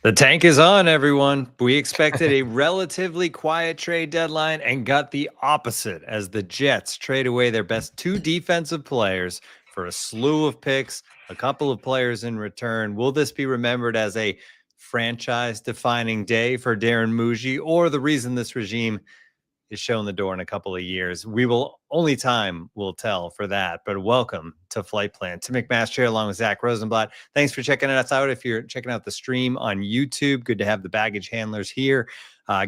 The tank is on, everyone. We expected a relatively quiet trade deadline and got the opposite as the Jets trade away their best two defensive players for a slew of picks, a couple of players in return. Will this be remembered as a franchise-defining day for Darren Mougey, or the reason this regime is shown the door in a couple of years? Only time will tell for that. But welcome to Flight Plan. Tim McMaster here along with Zack Rosenblatt. Thanks for checking us out. If you're checking out the stream on YouTube, good to have the baggage handlers here.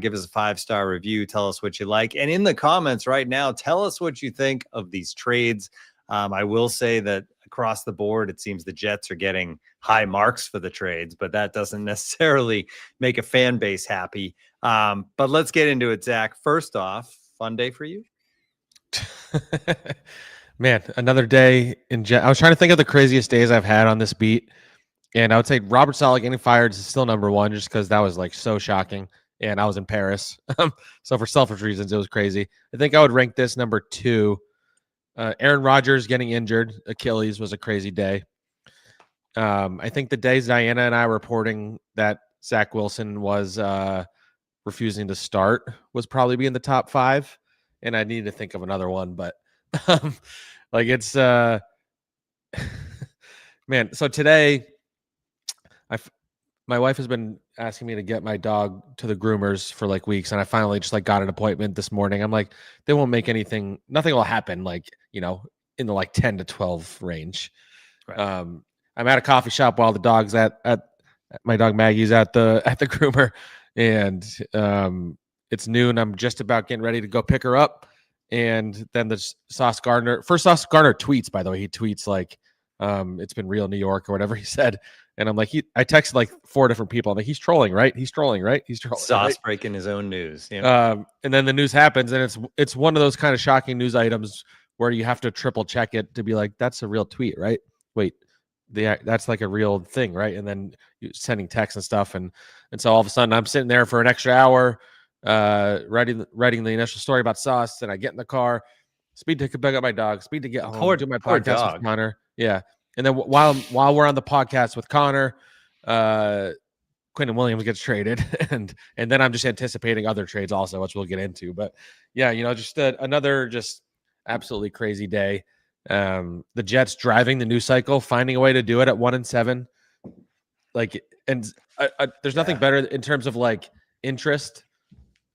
Give us a 5-star review. Tell us what you like. And in the comments right now, tell us what you think of these trades. I will say that across the board, it seems the Jets are getting high marks for the trades, but that doesn't necessarily make a fan base happy. But let's get into it, Zack. First off, fun day for you? Man, another day in I was trying to think of the craziest days I've had on this beat, and I would say Robert Saleh getting fired is still number one, just because that was like so shocking, and I was in Paris, so for selfish reasons it was crazy. I think I would rank this number two. Aaron Rodgers getting injured, Achilles, was a crazy day. I think the days Diana and I were reporting that Zach Wilson was refusing to start was probably be in the top 5, and I need to think of another one, but like it's man. So today, my wife has been asking me to get my dog to the groomers for like weeks, and I finally just like got an appointment this morning. I'm like, they won't make nothing will happen, like, in the like 10 to 12 range. Right. I'm at a coffee shop while the dog's at my dog Maggie's at the groomer, and it's noon. I'm just about getting ready to go pick her up, and then the Sauce Gardner tweets, by the way. He tweets like, it's been real New York or whatever he said. And I'm like, I texted like 4 different people. I'm like, he's trolling, right? He's trolling, right? He's trolling. Sauce right? breaking his own news. Yeah. And then the news happens, and it's one of those kind of shocking news items where you have to triple check it to be like, that's a real tweet, right? Wait, that's like a real thing, right? And then you're sending texts and stuff, and so all of a sudden I'm sitting there for an extra hour, writing the initial story about Sauce, and I get in the car, speed to pick up my dog, speed to get home, do my podcast with Connor. Yeah. And then while we're on the podcast with Connor, Quinnen Williams gets traded, and then I'm just anticipating other trades also, which we'll get into. But yeah, just another just absolutely crazy day. The Jets driving the news cycle, finding a way to do it at 1-7. Like, and there's nothing better in terms of like interest,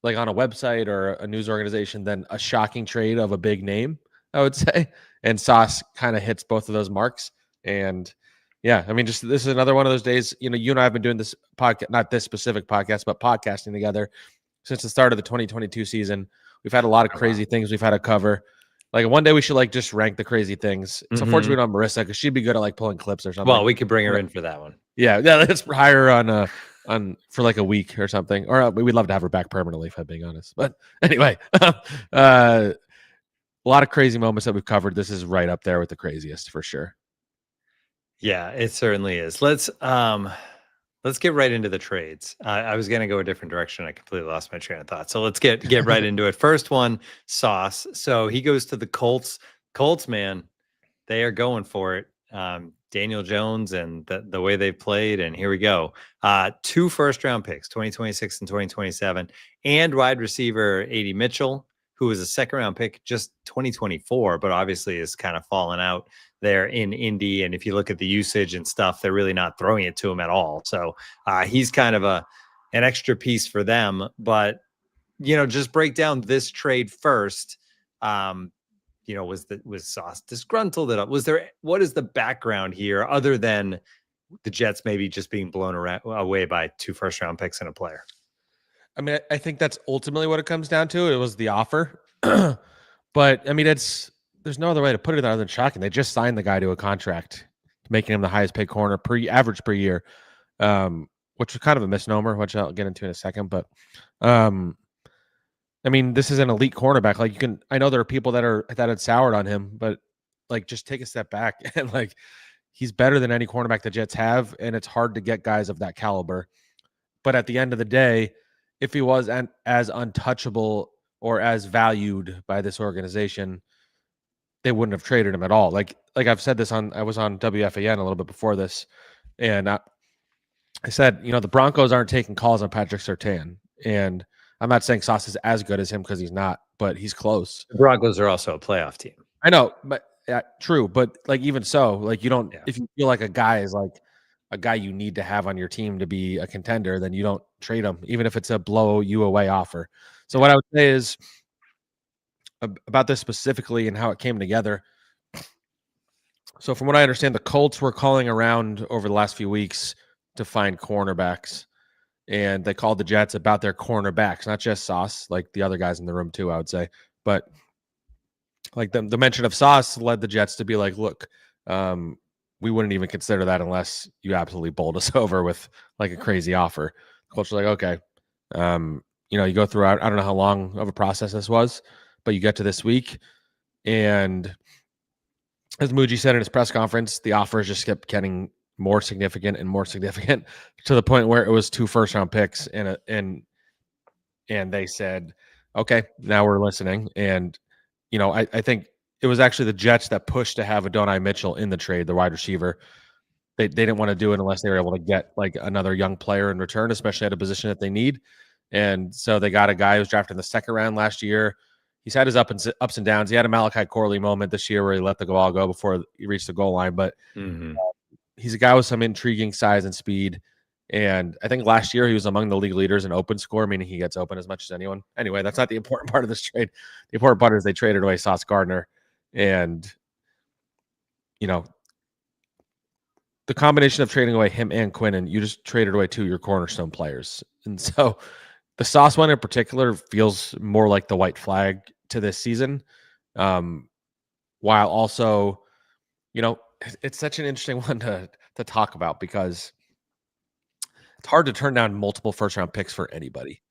like on a website or a news organization, than a shocking trade of a big name, I would say. And Sauce kind of hits both of those marks. And yeah, I mean, just this is another one of those days. You and I have been doing this podcast, not this specific podcast, but podcasting together since the start of the 2022 season. We've had a lot of crazy things we've had to cover. Like one day we should like just rank the crazy things. So unfortunately, we don't have Marissa, because she'd be good at like pulling clips or something. Well, we could bring her in for that one. Yeah, let's hire her on for like a week or something. Or we'd love to have her back permanently, if I'm being honest. But anyway, a lot of crazy moments that we've covered. This is right up there with the craziest for sure. Yeah, it certainly is. Let's get right into the trades. I was going to go a different direction. I completely lost my train of thought. So let's get right into it. First one, Sauce. So he goes to the Colts. Colts, man, they are going for it. Daniel Jones and the way they've played. And here we go. 2 first-round picks, 2026 and 2027, and wide receiver A.D. Mitchell, who was a second-round pick just 2024, but obviously is kind of fallen out there in Indy. And if you look at the usage and stuff, they're really not throwing it to him at all. So he's kind of an extra piece for them. But, just break down this trade first. Was Sauce disgruntled? What is the background here other than the Jets maybe just being blown away by 2 first-round picks and a player? I mean, I think that's ultimately what it comes down to. It was the offer. But I mean, there's no other way to put it other than shocking. They just signed the guy to a contract, making him the highest paid corner average per year, which was kind of a misnomer, which I'll get into in a second. But I mean, this is an elite cornerback. Like I know there are people that had soured on him, but like just take a step back and like he's better than any cornerback the Jets have, and it's hard to get guys of that caliber. But at the end of the day, if he was as untouchable or as valued by this organization, they wouldn't have traded him at all. Like I've said this I was on WFAN a little bit before this, and I said, the Broncos aren't taking calls on Patrick Surtain, and I'm not saying Sauce is as good as him because he's not, but he's close. The Broncos are also a playoff team. I know, but true. But like even so, like you don't. Yeah. If you feel like a guy is like a guy you need to have on your team to be a contender, then you don't trade him, even if it's a blow you away offer. So what I would say is about this specifically and how it came together. So from what I understand, the Colts were calling around over the last few weeks to find cornerbacks, and they called the Jets about their cornerbacks, not just Sauce, like the other guys in the room too, I would say. But like the mention of Sauce led the Jets to be like, look, we wouldn't even consider that unless you absolutely bowled us over with like a crazy offer. The Colts were like, okay. You go through, I don't know how long of a process this was, but you get to this week, and as Mougey said in his press conference, the offers just kept getting more significant and more significant to the point where it was 2 first-round picks, and they said, okay, now we're listening. And I think it was actually the Jets that pushed to have Adonai Mitchell in the trade, the wide receiver. They didn't want to do it unless they were able to get like another young player in return, especially at a position that they need. And so they got a guy who was drafted in the 2nd round last year. He's had his ups and downs. He had a Malachi Corley moment this year where he let the ball go before he reached the goal line. But he's a guy with some intriguing size and speed. And I think last year he was among the league leaders in open score, meaning he gets open as much as anyone. Anyway, that's not the important part of this trade. The important part is they traded away Sauce Gardner. And, the combination of trading away him and Quinnen, you just traded away 2 of your cornerstone players. And so the Sauce one in particular feels more like the white flag to this season. While also, it's such an interesting one to talk about because it's hard to turn down multiple first-round picks for anybody,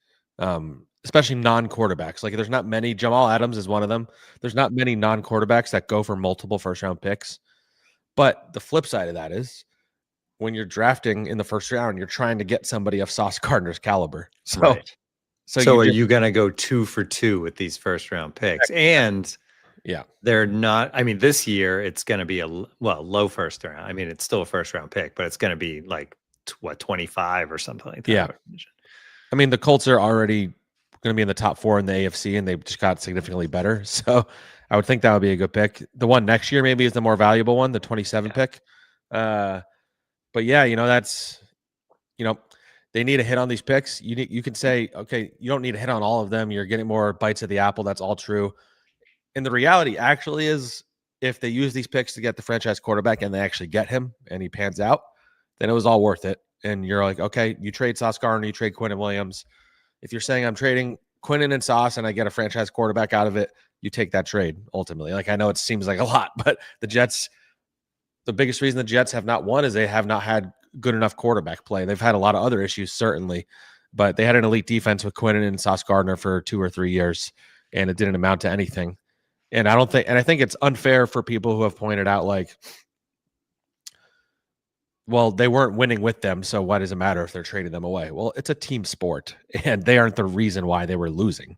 especially non-quarterbacks. Like there's not many. Jamal Adams is one of them. There's not many non-quarterbacks that go for multiple first-round picks. But the flip side of that is when you're drafting in the first round, you're trying to get somebody of Sauce Gardner's caliber. So, right. So are you going to go 2 for 2 with these first-round picks? And yeah, they're not. I mean, this year it's going to be a low first round. I mean, it's still a first-round pick, but it's going to be like 25 or something like that. Yeah. I mean, the Colts are already going to be in the top 4 in the AFC, and they just got significantly better. So I would think that would be a good pick. The one next year maybe is the more valuable one, the 27 pick. But yeah, that's, they need a hit on these picks. You can say, okay, you don't need a hit on all of them. You're getting more bites of the apple. That's all true. And the reality actually is if they use these picks to get the franchise quarterback and they actually get him and he pans out, then it was all worth it. And you're like, okay, you trade Sauce Gardner, you trade Quinnen Williams. If you're saying I'm trading Quinnen and Sauce and I get a franchise quarterback out of it, you take that trade ultimately. Like I know it seems like a lot, but the biggest reason the Jets have not won is they have not had good enough quarterback play. They've had a lot of other issues, certainly, but they had an elite defense with Quinnen and Sauce Gardner for 2 or 3 years, and it didn't amount to anything. And I think it's unfair for people who have pointed out, like, well, they weren't winning with them, so why does it matter if they're trading them away? Well, it's a team sport, and they aren't the reason why they were losing.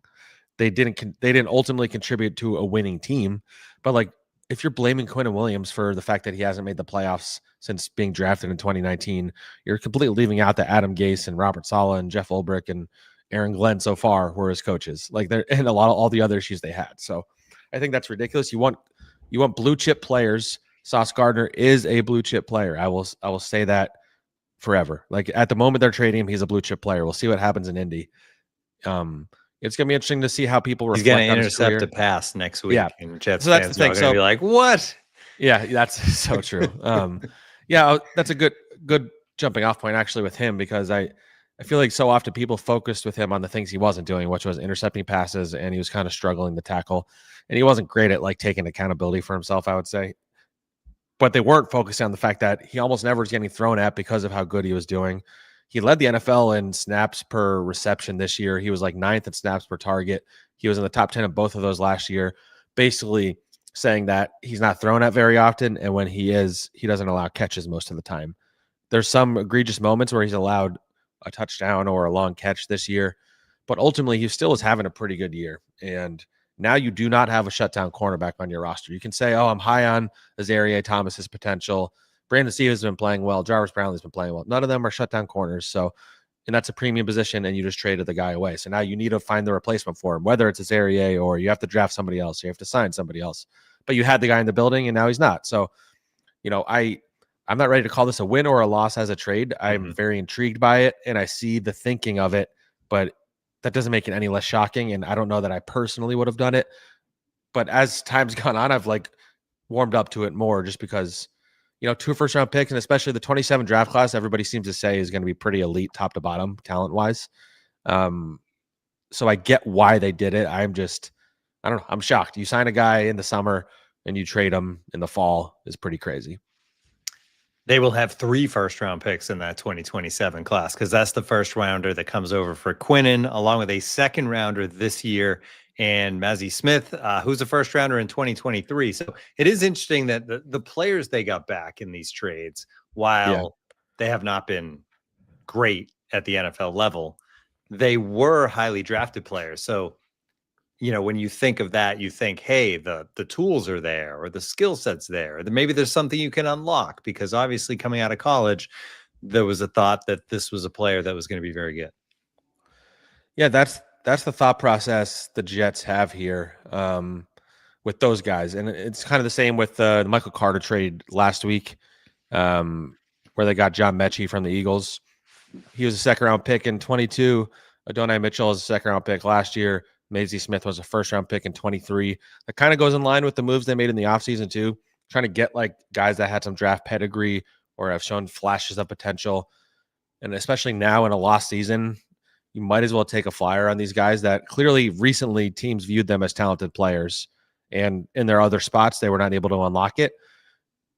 They didn't ultimately contribute to a winning team, but like, if you're blaming Quinnen Williams for the fact that he hasn't made the playoffs since being drafted in 2019, you're completely leaving out that Adam Gase and Robert Saleh and Jeff Ulbrich and Aaron Glenn so far were his coaches. Like they're and a lot of all the other issues they had. So I think that's ridiculous. You want blue chip players. Sauce Gardner is a blue chip player. I will say that forever. Like at the moment they're trading him, he's a blue chip player. We'll see what happens in Indy. It's going to be interesting to see how people reflect. He's going to intercept a pass next week. Yeah. And Jets so that's fans the thing. are going to be like, what? Yeah, that's so true. Yeah, that's a good jumping off point actually with him, because I feel like so often people focused with him on the things he wasn't doing, which was intercepting passes, and he was kind of struggling to tackle, and he wasn't great at like taking accountability for himself, I would say. But they weren't focused on the fact that he almost never was getting thrown at because of how good he was doing. He led the NFL in snaps per reception this year. He was like 9th in snaps per target. He was in the top 10 of both of those last year, basically saying that he's not thrown at very often. And when he is, he doesn't allow catches most of the time. There's some egregious moments where he's allowed a touchdown or a long catch this year, but ultimately he still is having a pretty good year. And now you do not have a shutdown cornerback on your roster. You can say, oh, I'm high on Azareye'h Thomas's potential, Brandon Stevens has been playing well. Jarvis Brownlee's been playing well. None of them are shutdown corners. So, and that's a premium position, and you just traded the guy away. So now you need to find the replacement for him, whether it's a Zarier or you have to draft somebody else, or you have to sign somebody else. But you had the guy in the building, and now he's not. So, I'm not ready to call this a win or a loss as a trade. I'm very intrigued by it, and I see the thinking of it, but that doesn't make it any less shocking. And I don't know that I personally would have done it. But as time's gone on, I've warmed up to it more just because, 2 first-round picks, and especially the 27 draft class, everybody seems to say is going to be pretty elite top to bottom talent-wise. So I get why they did it. I don't know. I'm shocked. You sign a guy in the summer and you trade him in the fall is pretty crazy. They will have 3 first-round picks in that 2027 class because that's the first rounder that comes over for Quinnen, along with a second rounder this year, and Mazi Smith, who's a first rounder in 2023. So it is interesting that the players they got back in these trades, while they have not been great at the NFL level, they were highly drafted players. So, when you think of that, you think, hey, the tools are there, or the skill set's there, or maybe there's something you can unlock, because obviously coming out of college, there was a thought that this was a player that was going to be very good. Yeah, that's the thought process the Jets have here with those guys. And it's kind of the same with the Michael Carter trade last week, where they got John Mechie from the Eagles. He was a second-round pick in 22. Adonai Mitchell was a second-round pick last year. Mazi Smith was a first-round pick in 23. That kind of goes in line with the moves they made in the offseason too, trying to get guys that had some draft pedigree or have shown flashes of potential. And especially now in a lost season, you might as well take a flyer on these guys that clearly recently teams viewed them as talented players. And in their other spots, they were not able to unlock it.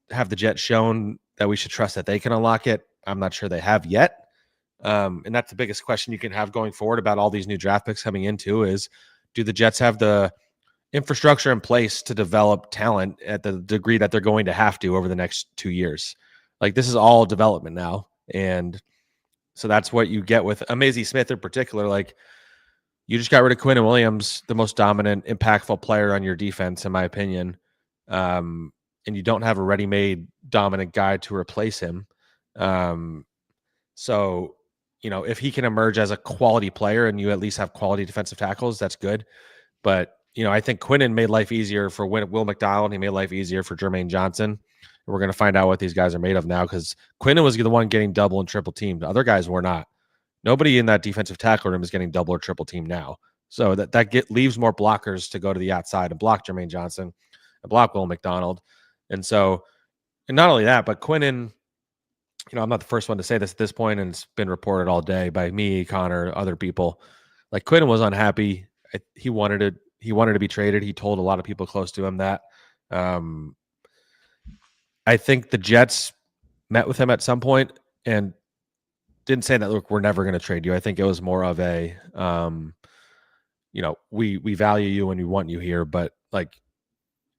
Have the Jets shown that we should trust that they can unlock it? I'm not sure they have yet. And that's the biggest question you can have going forward about all these new draft picks coming into is, do the Jets have the infrastructure in place to develop talent at the degree that they're going to have to over the next 2 years? This is all development now. And so that's what you get with Mazi Smith in particular. You just got rid of Quinnen Williams, the most dominant, impactful player on your defense, in my opinion. And you don't have a ready-made dominant guy to replace him. So, if he can emerge as a quality player and you at least have quality defensive tackles, that's good. But, I think Quinnen made life easier for Will McDonald. He made life easier for Jermaine Johnson. And we're going to find out what these guys are made of now, because Quinnen was the one getting double and triple teamed. The other guys were not. Nobody in that defensive tackle room is getting double or triple teamed now. So that leaves more blockers to go to the outside and block Jermaine Johnson and block Will McDonald. And not only that, but Quinnen, I'm not the first one to say this at this point, and it's been reported all day by me, Connor, other people. Quinnen was unhappy. He wanted to be traded. He told a lot of people close to him that. I think the Jets met with him at some point and didn't say that, look, we're never going to trade you. I think it was more of a, we value you and we want you here, but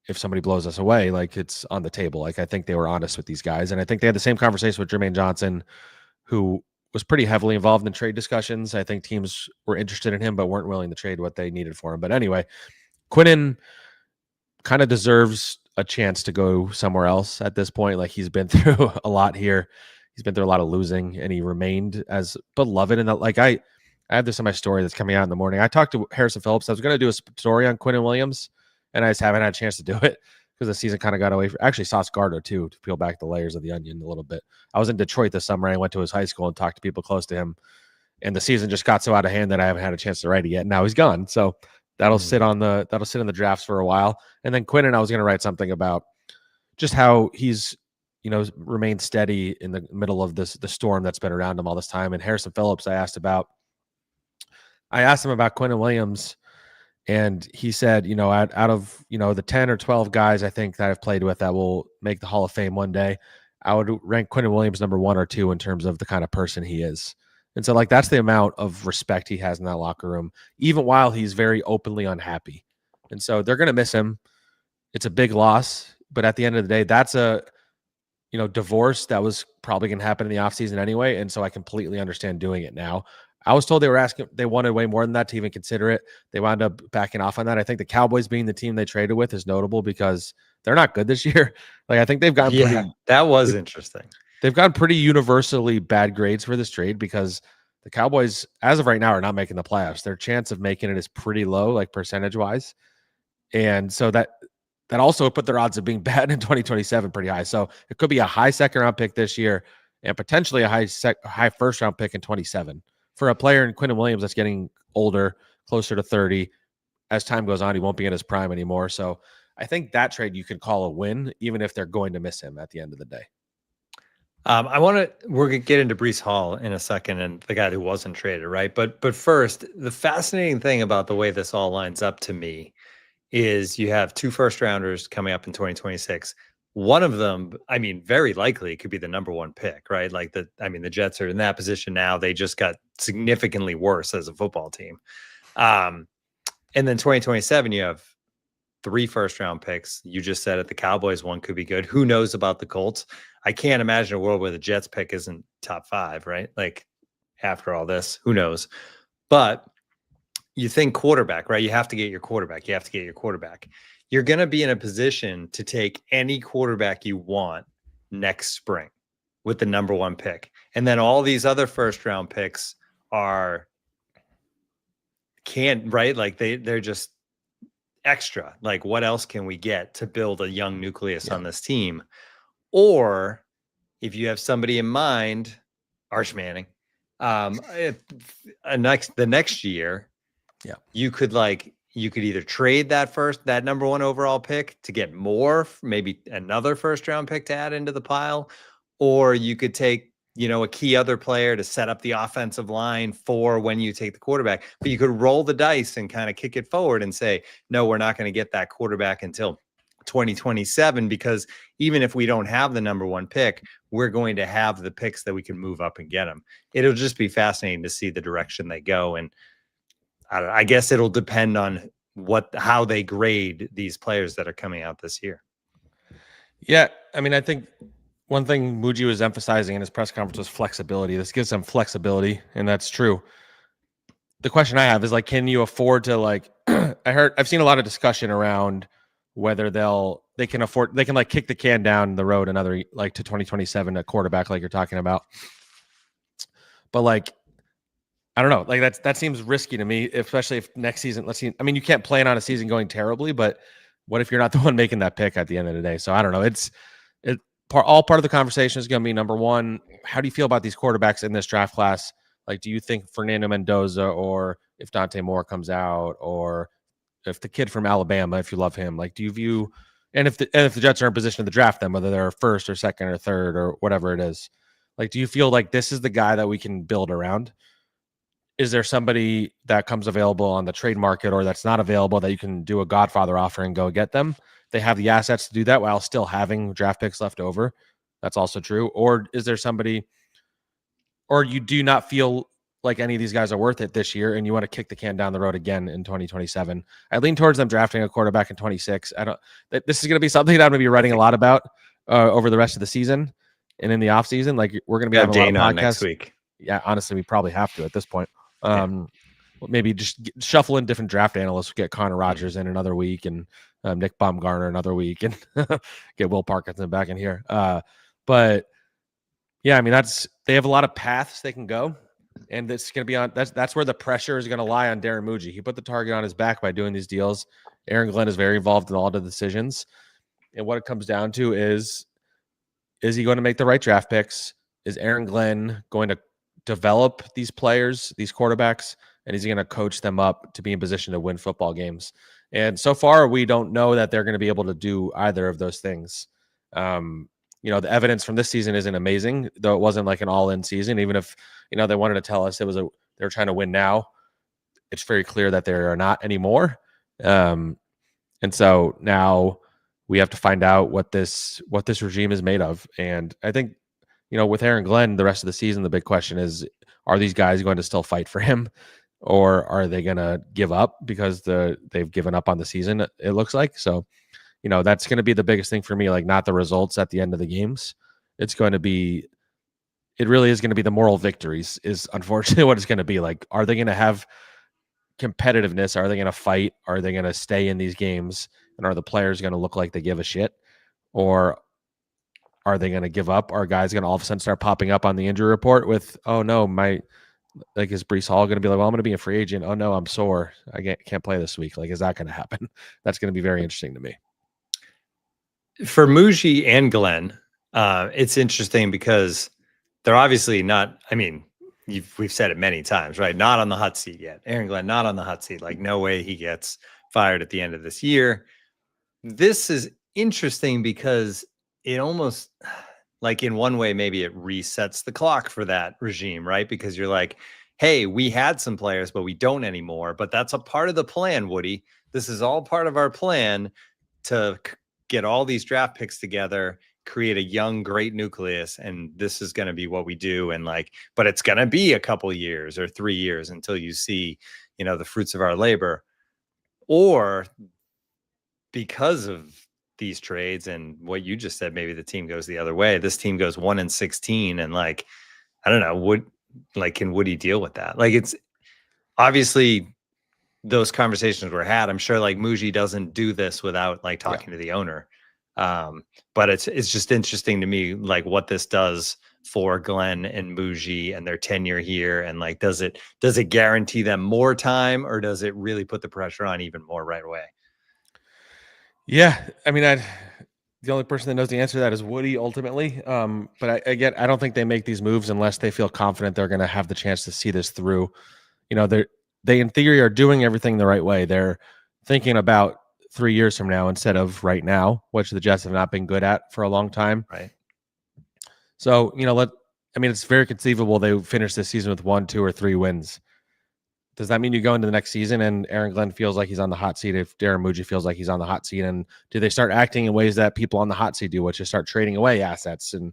if somebody blows us away, it's on the table. I think they were honest with these guys. And I think they had the same conversation with Jermaine Johnson, who was pretty heavily involved in trade discussions. I think teams were interested in him, but weren't willing to trade what they needed for him. But anyway, Quinnen kind of deserves a chance to go somewhere else at this point. He's been through a lot here. He's been through a lot of losing, and he remained as beloved. And I have this in my story that's coming out in the morning. I talked to Harrison Phillips. I was going to do a story on Quinnen Williams, and I just haven't had a chance to do it because the season kind of got away from, actually Sauce Gardner too, to peel back the layers of the onion a little bit. I was in Detroit this summer. I went to his high school and talked to people close to him, and the season just got so out of hand that I haven't had a chance to write it yet. Now he's gone. So that'll sit in the drafts for a while. And then Quinnen, I was going to write something about just how he's, remained steady in the middle of the storm that's been around him all this time. And Harrison Phillips, I asked him about Quinnen Williams, and he said, out of, the 10 or 12 guys I think that I've played with that will make the Hall of Fame one day, I would rank Quinnen Williams number 1 or 2 in terms of the kind of person he is. And so that's the amount of respect he has in that locker room, even while he's very openly unhappy. And so they're going to miss him. It's a big loss, but at the end of the day, that's a, divorce that was probably going to happen in the offseason anyway. And so I completely understand doing it now. I was told they wanted way more than that to even consider it. They wound up backing off on that. I think the Cowboys being the team they traded with is notable because they're not good this year. Like, I think they've gotten that was interesting. They've gotten pretty universally bad grades for this trade because the Cowboys, as of right now, are not making the playoffs. Their chance of making it is pretty low, like percentage wise. And so that also put their odds of being bad in 2027 pretty high. So it could be a high second round pick this year and potentially a high first round pick in 27 for a player in Quinnen Williams that's getting older, closer to 30. As time goes on, he won't be in his prime anymore. So I think that trade you could call a win, even if they're going to miss him at the end of the day. We're gonna get into Breece Hall in a second and the guy who wasn't traded, right? But first, the fascinating thing about the way this all lines up to me is you have 2 first rounders coming up in 2026. One of them, I mean, very likely could be the number 1 pick, right? Like the Jets are in that position now. They just got significantly worse as a football team. And then 2027, you have 3 first round picks. You just said it. The Cowboys one could be good. Who knows about the Colts? I can't imagine a world where the Jets pick isn't top 5, right? Like after all this, who knows? But you think quarterback, right? You have to get your quarterback. You're going to be in a position to take any quarterback you want next spring with the number 1 pick. And then all these other first round picks right? Like they're just extra. Like, what else can we get to build a young nucleus on this team? Or if you have somebody in mind, Arch Manning, the next year, you could either trade that number 1 overall pick to get more, maybe another first round pick to add into the pile, or you could take, a key other player to set up the offensive line for when you take the quarterback. But you could roll the dice and kind of kick it forward and say, no, we're not going to get that quarterback until 2027, because even if we don't have the number 1 pick, we're going to have the picks that we can move up and get them. It'll just be fascinating to see the direction they go. And I guess it'll depend on how they grade these players that are coming out this year. Yeah. I mean, I think one thing Mougey was emphasizing in his press conference was flexibility. This gives them flexibility, and that's true. The question I have is, like, can you afford to, I've seen a lot of discussion around whether they can kick the can down the road another, to 2027 at quarterback, like you're talking about. But I don't know, that seems risky to me, especially if next season, you can't plan on a season going terribly, but what if you're not the one making that pick at the end of the day? So I don't know. All part of the conversation is going to be, number 1, how do you feel about these quarterbacks in this draft class? Like, do you think Fernando Mendoza, or if Dante Moore comes out, or if the kid from Alabama, if you love him, do you view, and if the Jets are in position to draft them, whether they're first or second or third or whatever it is, do you feel like this is the guy that we can build around? Is there somebody that comes available on the trade market or that's not available that you can do a Godfather offer and go get them? They have the assets to do that while still having draft picks left over. That's also true. Or is there somebody, or you do not feel like any of these guys are worth it this year and you want to kick the can down the road again in 2027? I lean towards them drafting a quarterback in 26. This is going to be something that I'm going to be writing a lot about over the rest of the season and in the off season. We're going to be having a lot of podcasts next week. Yeah, honestly, we probably have to at this point. Maybe just shuffle in different draft analysts. Get Connor Rogers in another week, and Nick Baumgartner another week, and get Will Parkinson back in here. But yeah, I mean, they have a lot of paths they can go, and it's going to be on. That's where the pressure is going to lie on Darren Mougey. He put the target on his back by doing these deals. Aaron Glenn is very involved in all the decisions, and what it comes down to is he going to make the right draft picks? Is Aaron Glenn going to develop these players, these quarterbacks, and is he going to coach them up to be in position to win football games? And so far, we don't know that they're going to be able to do either of those things. The evidence from this season isn't amazing, though it wasn't like an all-in season. Even if, they wanted to tell us they're trying to win now, it's very clear that they are not anymore. And so now we have to find out what this regime is made of. And I think, with Aaron Glenn, the rest of the season, the big question is, are these guys going to still fight for him, or are they going to give up because they've given up on the season, it looks like? So, that's going to be the biggest thing for me, not the results at the end of the games. It's going to be, it really is going to be the moral victories is unfortunately what it's going to be. Like, are they going to have competitiveness? Are they going to fight? Are they going to stay in these games? And are the players going to look like they give a shit? Or are they going to give up? Are guys going to all of a sudden start popping up on the injury report with, oh no, is Breece Hall going to be like, well, I'm going to be a free agent. Oh no, I'm sore. I can't play this week. Like, is that going to happen? That's going to be very interesting to me. For Mougey and Glenn, it's interesting because they're obviously not, I mean, we've said it many times, right? Not on the hot seat yet. Aaron Glenn, not on the hot seat. Like, no way he gets fired at the end of this year. This is interesting because it almost, like, in one way, maybe it resets the clock for that regime, right? Because you're like, hey, we had some players, but we don't anymore. But that's a part of the plan, Woody. This is all part of our plan to get all these draft picks together, create a young, great nucleus, and this is going to be what we do. And like, but it's going to be a couple years or 3 years until you see, the fruits of our labor. Or because of these trades and what you just said, maybe the team goes the other way. This team goes 1-16, and like, I don't know, can Woody deal with that? Like, it's obviously those conversations were had. I'm sure like Mougey doesn't do this without like talking to the owner. But it's just interesting to me, like, what this does for Glenn and Mougey and their tenure here. And like, does it guarantee them more time, or does it really put the pressure on even more right away? Yeah. I mean, the only person that knows the answer to that is Woody ultimately. But I don't think they make these moves unless they feel confident they're going to have the chance to see this through. They in theory are doing everything the right way. They're thinking about 3 years from now instead of right now, which the Jets have not been good at for a long time. Right. So, it's very conceivable they finish this season with 1, 2, or 3 wins. Does that mean you go into the next season and Aaron Glenn feels like he's on the hot seat if Darren Mougey feels like he's on the hot seat? And do they start acting in ways that people on the hot seat do, which is start trading away assets and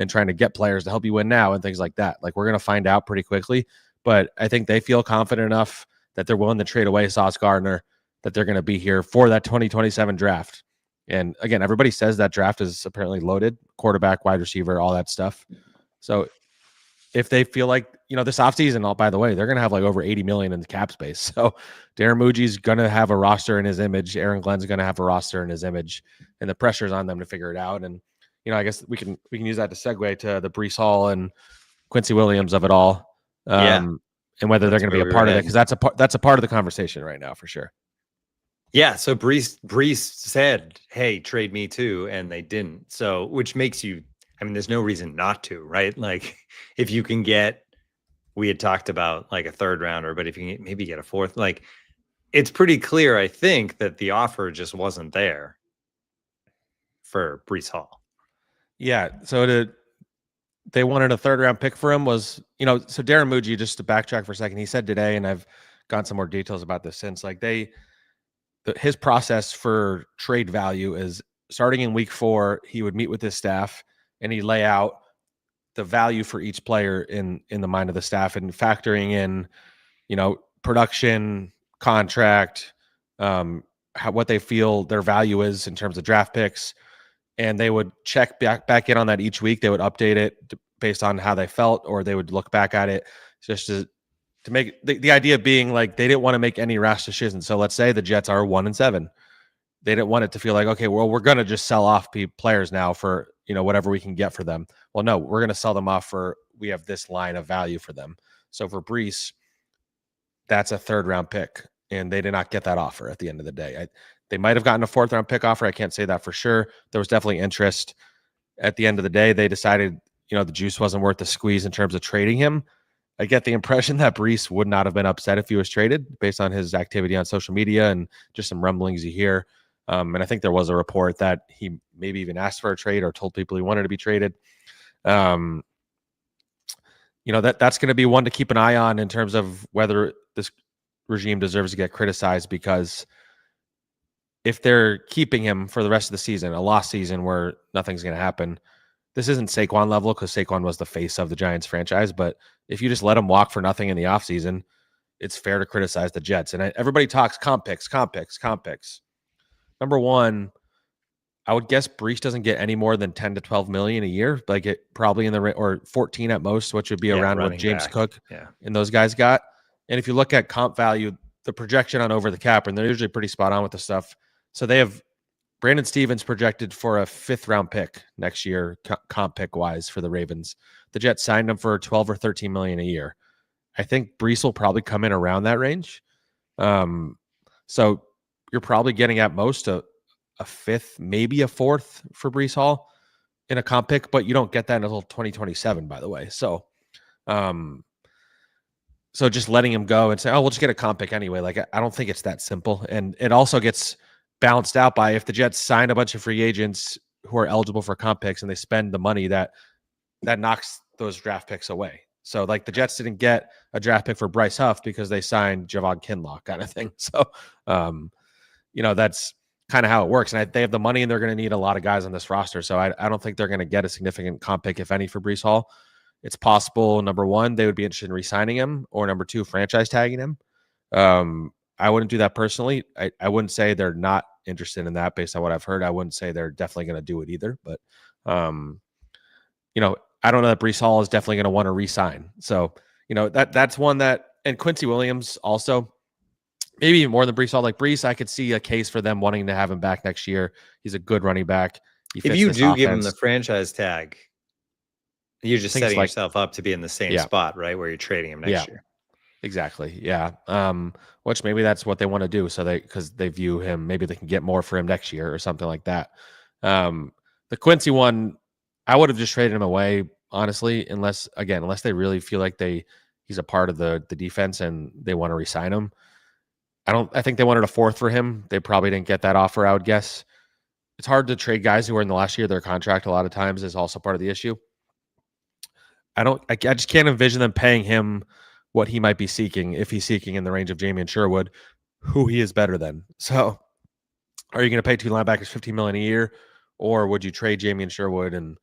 trying to get players to help you win now and things like that? Like, we're going to find out pretty quickly. But I think they feel confident enough that they're willing to trade away Sauce Gardner, that they're going to be here for that 2027 draft. And again, everybody says that draft is apparently loaded, quarterback, wide receiver, all that stuff. So if they feel like, this offseason, by the way, they're going to have like over 80 million in the cap space. So Darren Mougey's going to have a roster in his image. Aaron Glenn's going to have a roster in his image, and the pressure's on them to figure it out. And, I guess we can use that to segue to the Breece Hall and Quincy Williams of it all. And whether they're going to be a part of it, because that's a part of the conversation right now for sure. Yeah. So Breece said, hey, trade me too. And they didn't. So, which makes you, there's no reason not to, right? Like, if you can get, we had talked about like a 3rd rounder, but if you can maybe get a 4th, like, it's pretty clear, I think, that the offer just wasn't there for Breece Hall. Yeah. So they wanted a 3rd round pick for him was, so Darren Mougey, just to backtrack for a second, he said today, and I've gotten some more details about this since, like, his process for trade value is starting in week 4, he would meet with his staff and he'd lay out the value for each player in the mind of the staff, and factoring in, production, contract, what they feel their value is in terms of draft picks. And they would check back in on that each week. They would update it based on how they felt, or they would look back at it just to make the idea being like they didn't want to make any rash decisions. So let's say the Jets are 1-7. They didn't want it to feel like, okay, well, we're going to just sell off players now for, whatever we can get for them. Well, no, we're going to sell them off for, we have this line of value for them. So for Breece, that's a 3rd round pick, and they did not get that offer at the end of the day. They might have gotten a 4th round pick offer. I can't say that for sure. There was definitely interest. At the end of the day, they decided, the juice wasn't worth the squeeze in terms of trading him. I get the impression that Breece would not have been upset if he was traded based on his activity on social media and just some rumblings you hear. And I think there was a report that he maybe even asked for a trade or told people he wanted to be traded. That's going to be one to keep an eye on in terms of whether this regime deserves to get criticized, because if they're keeping him for the rest of the season, a lost season where nothing's going to happen, this isn't Saquon level, because Saquon was the face of the Giants franchise. But if you just let him walk for nothing in the offseason, it's fair to criticize the Jets. And everybody talks comp picks. Number one, I would guess Breece doesn't get any more than 10 to 12 million a year, like it probably in the or 14 at most, which would be around what James back. Cook and those guys got. And if you look at comp value, the projection on over the cap, and they're usually pretty spot on with the stuff. So they have Brandon Stevens projected for a 5th round pick next year, comp pick wise for the Ravens. The Jets signed him for 12 or 13 million a year. I think Breece will probably come in around that range. So you're probably getting at most a 5th, maybe a 4th for Breece Hall in a comp pick, but you don't get that until 2027, by the way. So, so just letting him go and say, oh, we'll just get a comp pick anyway. Like, I don't think it's that simple. And it also gets balanced out by if the Jets sign a bunch of free agents who are eligible for comp picks and they spend the money, that knocks those draft picks away. So like the Jets didn't get a draft pick for Bryce Huff because they signed Javon Kinlaw kind of thing. So, that's kind of how it works. And they have the money and they're going to need a lot of guys on this roster. So I don't think they're going to get a significant comp pick, if any, for Breece Hall. It's possible, number one, they would be interested in re-signing him, or number two, franchise tagging him. I wouldn't do that personally. I wouldn't say they're not interested in that based on what I've heard. I wouldn't say they're definitely going to do it either. But, I don't know that Breece Hall is definitely going to want to re-sign. So, that's one that, and Quincy Williams also, maybe even more than Breece Hall. Like Breece, I could see a case for them wanting to have him back next year. He's a good running back. If you do give him the franchise tag, you're just setting yourself up to be in the same spot, right? Where you're trading him next year. Exactly. Yeah. Which maybe that's what they want to do. So because they view him, maybe they can get more for him next year or something like that. The Quincy one, I would have just traded him away, honestly, unless they really feel like he's a part of the defense and they want to re-sign him. I think they wanted a 4th for him. They probably didn't get that offer, I would guess. It's hard to trade guys who are in the last year of their contract a lot of times is also part of the issue. I just can't envision them paying him what he might be seeking, if he's seeking in the range of Jamie and Sherwood, who he is better than. So are you going to pay 2 linebackers $15 million a year, or would you trade Jamie and Sherwood and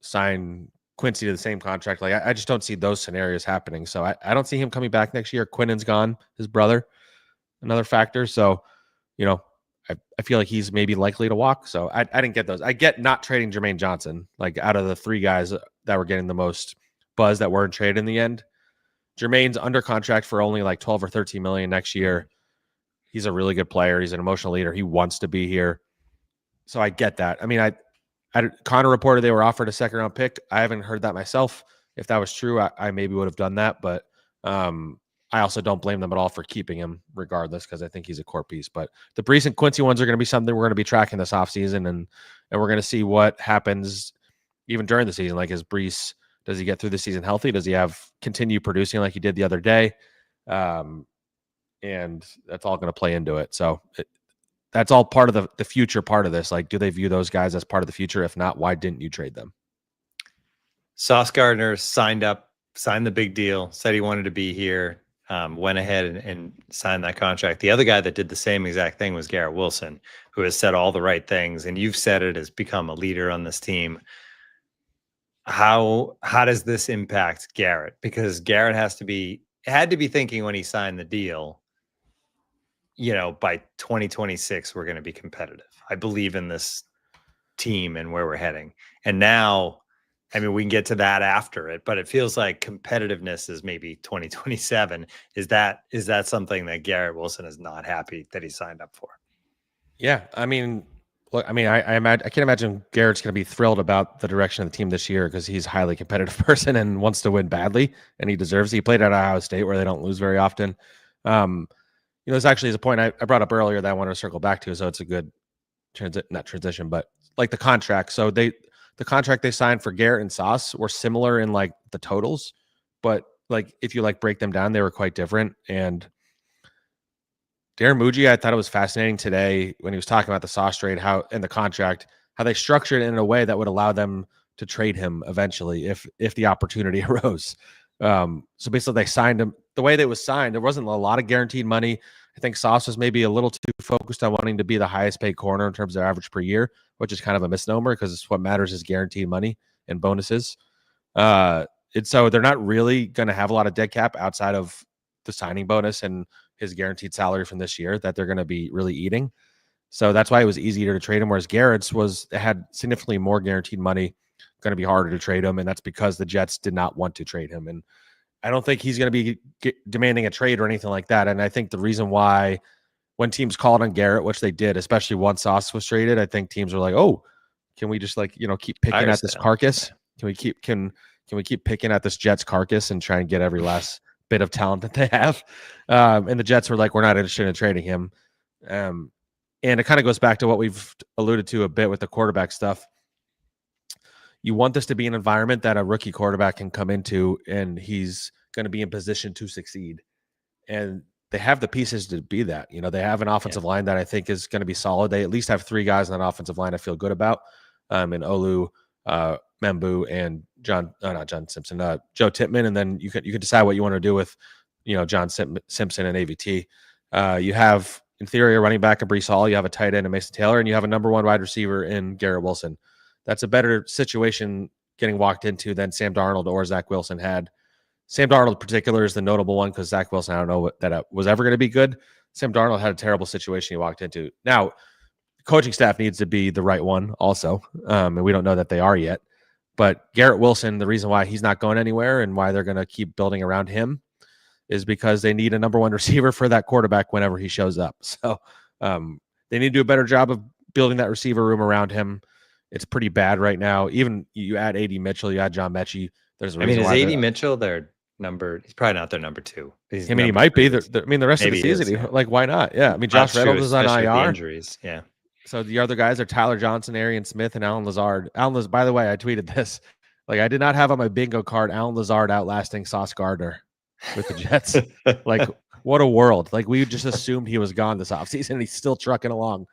sign Quincy to the same contract? Like, I just don't see those scenarios happening. So I don't see him coming back next year. Quinnen's gone, his brother, another factor. So, I feel like he's maybe likely to walk. So I didn't get those. I get not trading Jermaine Johnson, like out of the 3 guys that were getting the most buzz that weren't traded in the end. Jermaine's under contract for only like 12 or 13 million next year. He's a really good player. He's an emotional leader. He wants to be here. So I get that. I mean, Connor reported they were offered a 2nd round pick. I haven't heard that myself. If that was true, I maybe would have done that. But I also don't blame them at all for keeping him regardless, because I think he's a core piece. But the Breece and Quincy ones are going to be something we're going to be tracking this offseason, and we're going to see what happens even during the season. Like, is Breece, does he get through the season healthy? Does he continue producing like he did the other day? And that's all going to play into it. So that's all part of the future part of this. Like, do they view those guys as part of the future? If not, why didn't you trade them? Sauce Gardner signed the big deal, said he wanted to be here. Went ahead and signed that contract. The other guy that did the same exact thing was Garrett Wilson, who has said all the right things, and you've said it, has become a leader on this team. How does this impact Garrett? Because Garrett had to be thinking when he signed the deal, by 2026 we're going to be competitive. I believe in this team and where we're heading. And now, I mean, we can get to that after it, but it feels like competitiveness is maybe 2027. Is that something that Garrett Wilson is not happy that he signed up for? Yeah, I mean, look, I can't imagine Garrett's going to be thrilled about the direction of the team this year, because he's a highly competitive person and wants to win badly, and he deserves it. He played at Ohio State, where they don't lose very often. This actually is a point I brought up earlier that I wanted to circle back to, so it's a good not transition, but like the contract. So the contract they signed for Garrett and Sauce were similar in like the totals, but like if you like break them down, they were quite different. And Darren Mougey, I thought it was fascinating today when he was talking about the Sauce trade, how in the contract, how they structured it in a way that would allow them to trade him eventually if the opportunity arose. So basically they signed him the way that it was signed. There wasn't a lot of guaranteed money. I think Sauce was maybe a little too focused on wanting to be the highest paid corner in terms of average per year, which is kind of a misnomer, because it's what matters is guaranteed money and bonuses. And so they're not really going to have a lot of dead cap outside of the signing bonus and his guaranteed salary from this year that they're going to be really eating. So that's why it was easier to trade him. Whereas Garrett's had significantly more guaranteed money, going to be harder to trade him, and that's because the Jets did not want to trade him. And I don't think he's going to be demanding a trade or anything like that. And I think the reason why when teams called on Garrett, which they did, especially once Sauce was traded, I think teams were like, "Oh, can we just keep picking at this carcass? Can we keep picking at this Jets carcass and try and get every last bit of talent that they have?" And the Jets were like, "We're not interested in trading him." And it kind of goes back to what we've alluded to a bit with the quarterback stuff. You want this to be an environment that a rookie quarterback can come into, and he's going to be in position to succeed. And they have the pieces to be that. They have an offensive line that I think is going to be solid. They at least have 3 guys on that offensive line I feel good about. In Olu, Membu, and Joe Tippmann. And then you can decide what you want to do with, John Simpson and AVT. You have, in theory, a running back in Breece Hall. You have a tight end in Mason Taylor, and you have a number 1 wide receiver in Garrett Wilson. That's a better situation getting walked into than Sam Darnold or Zach Wilson had. Sam Darnold in particular is the notable one because Zach Wilson, I don't know that was ever going to be good. Sam Darnold had a terrible situation he walked into. Now, the coaching staff needs to be the right one also, and we don't know that they are yet. But Garrett Wilson, the reason why he's not going anywhere and why they're going to keep building around him is because they need a number 1 receiver for that quarterback whenever he shows up. So they need to do a better job of building that receiver room around him. It's pretty bad right now. Even you add A.D. Mitchell, you add John Mechie. There's a reason is why A.D. Mitchell their number? He's probably not their number 2. He might be. The rest of the season, why not? Yeah. Josh Reynolds is on IR. Injuries, yeah. So the other guys are Tyler Johnson, Arian Smith, and Alan Lazard. By the way, I tweeted this. I did not have on my bingo card Alan Lazard outlasting Sauce Gardner with the Jets. What a world. We just assumed he was gone this offseason, and he's still trucking along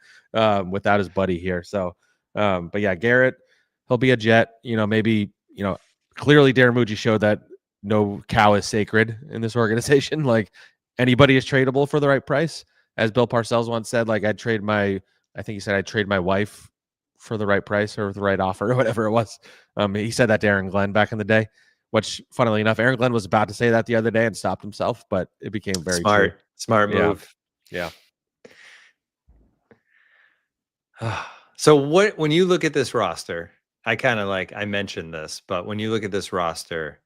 without his buddy here. So, but yeah, Garrett, he'll be a Jet. Maybe, clearly Darren Mougey showed that no cow is sacred in this organization. Anybody is tradable for the right price. As Bill Parcells once said, I'd trade my wife for the right price or the right offer or whatever it was. He said that to Aaron Glenn back in the day, which funnily enough, Aaron Glenn was about to say that the other day and stopped himself, but it became very smart move. Yeah. So when you look at this roster, I mentioned this, but when you look at this roster,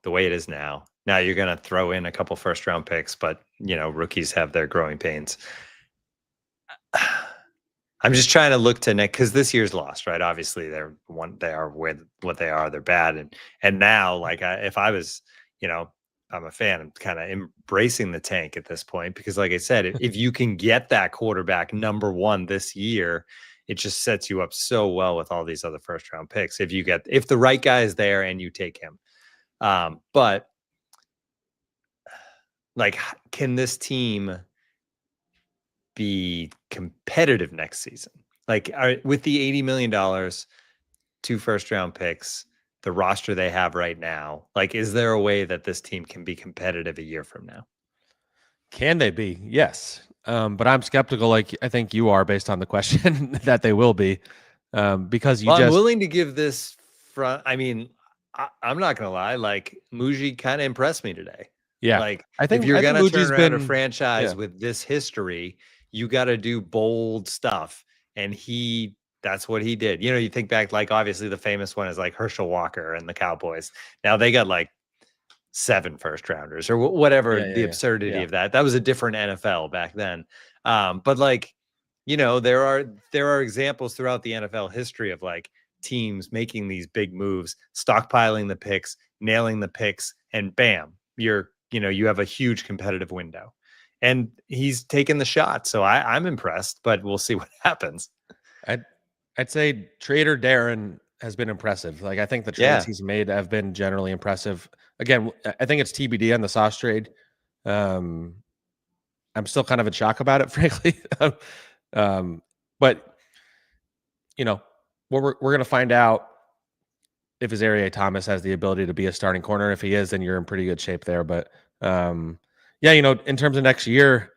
the way it is now you're going to throw in a couple first round picks, but rookies have their growing pains. I'm just trying to look to Nick because this year's lost, right? Obviously they are what they are. They're bad. And now if I was, I'm a fan, I'm kind of embracing the tank at this point because like I said, if you can get that quarterback number 1 this year, it just sets you up so well with all these other first round picks. If the right guy is there and you take him. But can this team be competitive next season? With the $80 million, 2 first round picks, the roster they have right now, is there a way that this team can be competitive a year from now? Can they be? Yes. But I'm skeptical, I think you are, based on the question that they will be, because I'm willing to give this front. I'm not gonna lie. Mougey kind of impressed me today. Yeah, I think if you're gonna turn around a franchise with this history, you got to do bold stuff, and that's what he did. You think back, obviously the famous one is Herschel Walker and the Cowboys. Now they got 7 first rounders or whatever the absurdity of that. That was a different NFL back then. But there are examples throughout the NFL history of teams making these big moves, stockpiling the picks, nailing the picks, and bam, you have a huge competitive window. And he's taken the shot. So I'm impressed, but we'll see what happens. I'd say Trader Darren has been impressive. I think the trades he's made have been generally impressive. Again, I think it's TBD on the Sauce trade. I'm still kind of in shock about it, frankly. But we're going to find out if Azareye'h Thomas has the ability to be a starting corner. If he is, then you're in pretty good shape there. But in terms of next year,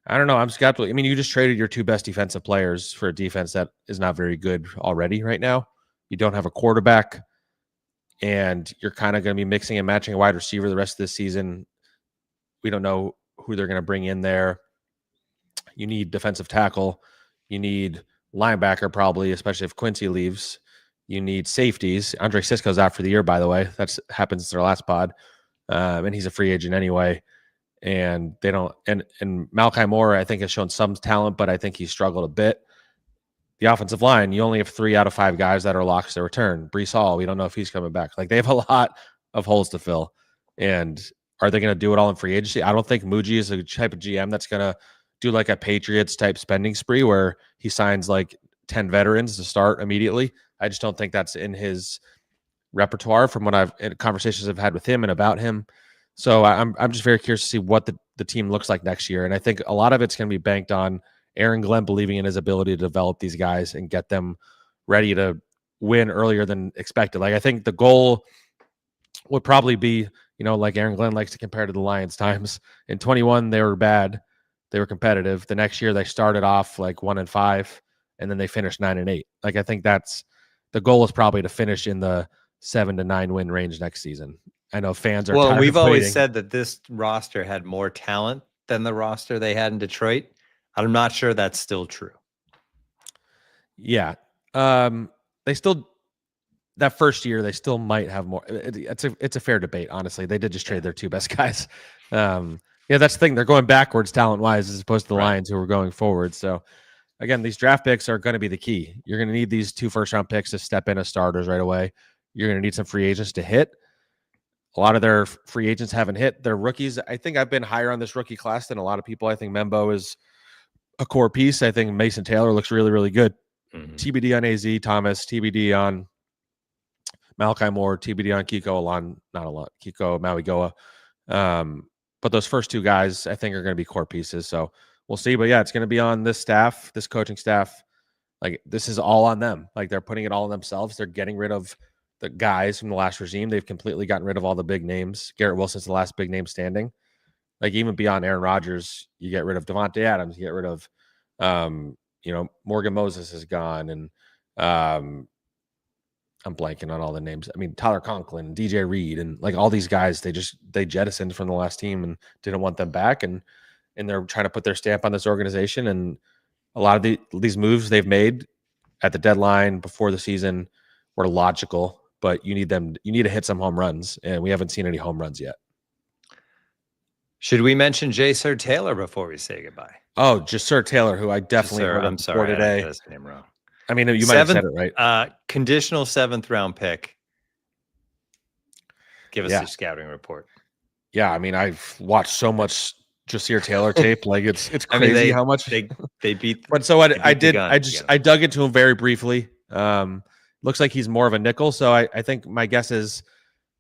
I don't know. I'm skeptical. You just traded your 2 best defensive players for a defense that is not very good already right now. You don't have a quarterback, and you're kind of going to be mixing and matching a wide receiver the rest of this season. We don't know who they're going to bring in there. You need defensive tackle. You need linebacker probably, especially if Quincy leaves. You need safeties. Andre Sisco's out for the year, by the way. That's happened since our last pod, and he's a free agent anyway. And they don't. And Malachi Moore, I think, has shown some talent, but I think he's struggled a bit. The offensive line, you only have 3 out of 5 guys that are locks to return. Breece Hall, we don't know if he's coming back. Like, they have a lot of holes to fill. And are they going to do it all in free agency? I don't think Mougey is a type of GM that's going to do like a Patriots type spending spree where he signs like 10 veterans to start immediately. I just don't think that's in his repertoire from what conversations I've had with him and about him. So I'm just very curious to see what the team looks like next year. And I think a lot of it's going to be banked on Aaron Glenn believing in his ability to develop these guys and get them ready to win earlier than expected. Like, I think the goal would probably be, like Aaron Glenn likes to compare to the Lions times. In 21, they were bad. They were competitive. The next year they started off like 1-5 and then they finished 9-8. Like, I think that's the goal is probably to finish in the 7 to 9 win range next season. I know fans are. Well, we've always said that this roster had more talent than the roster they had in Detroit. I'm not sure that's still true. Yeah. They still, that first year, they still might have more. It's a fair debate, honestly. They did just trade their 2 best guys. That's the thing. They're going backwards talent-wise as opposed to the Lions who are going forward. So, again, these draft picks are going to be the key. You're going to need these 2 first-round picks to step in as starters right away. You're going to need some free agents to hit. A lot of their free agents haven't hit. Their rookies, I think I've been higher on this rookie class than a lot of people. I think Membo is a core piece. I think Mason Taylor looks really, really good. Mm-hmm. TBD on AZ Thomas, TBD on Malachi Moore, TBD on Kiko Maui-Goa. But those first 2 guys, I think, are going to be core pieces. So we'll see. But yeah, it's going to be on this staff, this coaching staff. Like, this is all on them. Like, they're putting it all on themselves. They're getting rid of the guys from the last regime. They've completely gotten rid of all the big names. Garrett Wilson's the last big name standing. Like, even beyond Aaron Rodgers, you get rid of Devontae Adams. You get rid of, Morgan Moses is gone. And I'm blanking on all the names. I mean, Tyler Conklin, DJ Reed, and like all these guys, they jettisoned from the last team and didn't want them back. And they're trying to put their stamp on this organization. And a lot of these moves they've made at the deadline before the season were logical, but you need to hit some home runs, and we haven't seen any home runs yet. Should we mention Jasir Taylor before we say goodbye? Oh, Jasir Taylor, who I definitely heard I'm sorry, today. I got his name wrong. I mean, you might have said it right. Conditional 7th round pick. Give us your scouting report. Yeah, I mean, I've watched so much Jasir Taylor tape. Like, it's crazy how much they beat. But so I dug into him very briefly. Looks like he's more of a nickel. So I think my guess is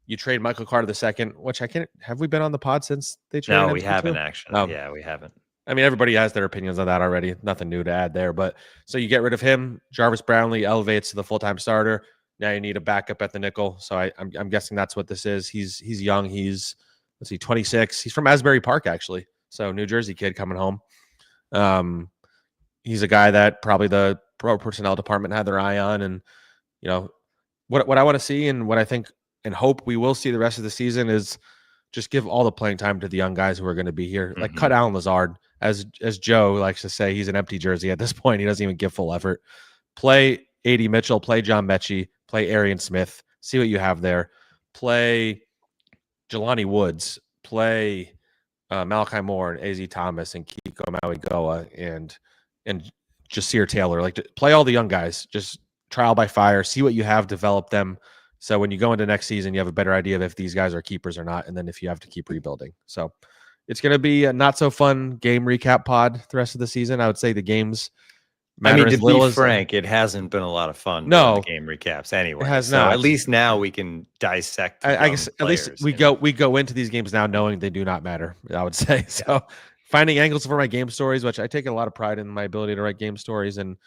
you trade Michael Carter II, which have we been on the pod since they traded him? No, we haven't actually. Yeah, we haven't. I mean, everybody has their opinions on that already. Nothing new to add there. But so you get rid of him. Jarvis Brownlee elevates to the full-time starter. Now you need a backup at the nickel. So I'm guessing that's what this is. He's young. He's 26. He's from Asbury Park, actually. So New Jersey kid coming home. He's a guy that probably the pro personnel department had their eye on. And, what I want to see and what I think and hope we will see the rest of the season is just give all the playing time to the young guys who are going to be here. Mm-hmm. Like, cut Alan Lazard. As Joe likes to say, he's an empty jersey at this point. He doesn't even give full effort. Play A.D. Mitchell, play John Mechie, play Arian Smith. See what you have there. Play Jelani Woods. Play Malachi Moore and AZ Thomas and Kiko Maui-Goa and Jasir Taylor. Like, play all the young guys. Just trial by fire. See what you have. Develop them. So when you go into next season, you have a better idea of if these guys are keepers or not, and then if you have to keep rebuilding. So it's going to be a not so fun game recap pod the rest of the season. I would say the games matter. I mean, to be frank, it hasn't been a lot of fun. No, the game recaps anyway. It has not. At least now we can dissect. I guess at least we go into these games now knowing they do not matter. I would say so. Finding angles for my game stories, which I take a lot of pride in my ability to write game stories, and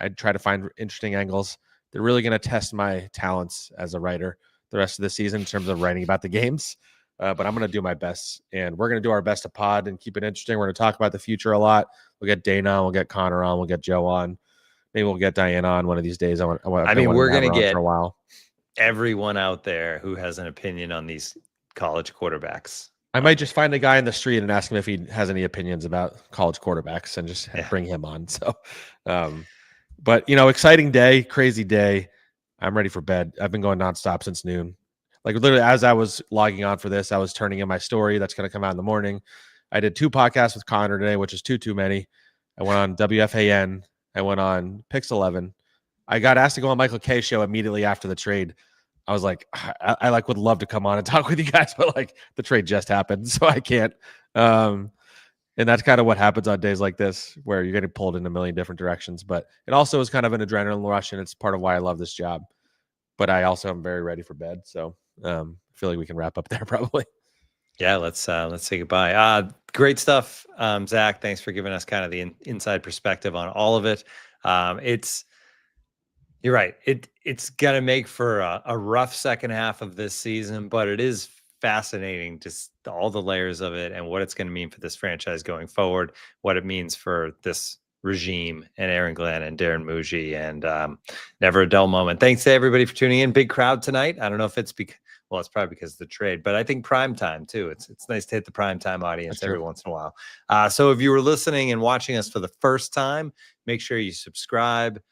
I try to find interesting angles. They're really going to test my talents as a writer the rest of the season in terms of writing about the games. But I'm going to do my best, and we're going to do our best to pod and keep it interesting. We're going to talk about the future a lot. We'll get Dana on, we'll get Connor on, we'll get Joe on. Maybe we'll get Diana on one of these days. We're going to get for a while. Everyone out there who has an opinion on these college quarterbacks. I might just find a guy in the street and ask him if he has any opinions about college quarterbacks and just bring him on. So, but exciting day, crazy day. I'm ready for bed. I've been going nonstop since noon. Like literally as I was logging on for this, I was turning in my story that's going to come out in the morning. I did 2 podcasts with Connor today, which is too many. I went on WFAN. I went on Pix 11. I got asked to go on Michael K's show immediately after the trade. I was like, I would love to come on and talk with you guys, but like the trade just happened, so I can't. And that's kind of what happens on days like this, where you're getting pulled in a million different directions. But it also is kind of an adrenaline rush, and it's part of why I love this job. But I also am very ready for bed, so I feel like we can wrap up there probably. Yeah, let's say goodbye. Great stuff, Zach. Thanks for giving us kind of the inside perspective on all of it. You're right. It's gonna make for a rough second half of this season, but it is fascinating, just all the layers of it and what it's going to mean for this franchise going forward, what it means for this regime and Aaron Glenn and Darren Mougey, and never a dull moment. Thanks to everybody for tuning in. Big crowd tonight. I don't know if it's well, it's probably because of the trade, but I think prime time too. It's nice to hit the prime time audience every once in a while. So if you were listening and watching us for the first time, make sure you subscribe.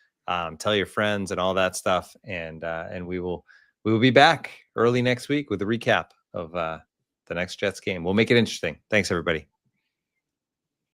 Tell your friends and all that stuff, and we will be back early next week with a recap of the next Jets game. We'll make it interesting. Thanks, everybody.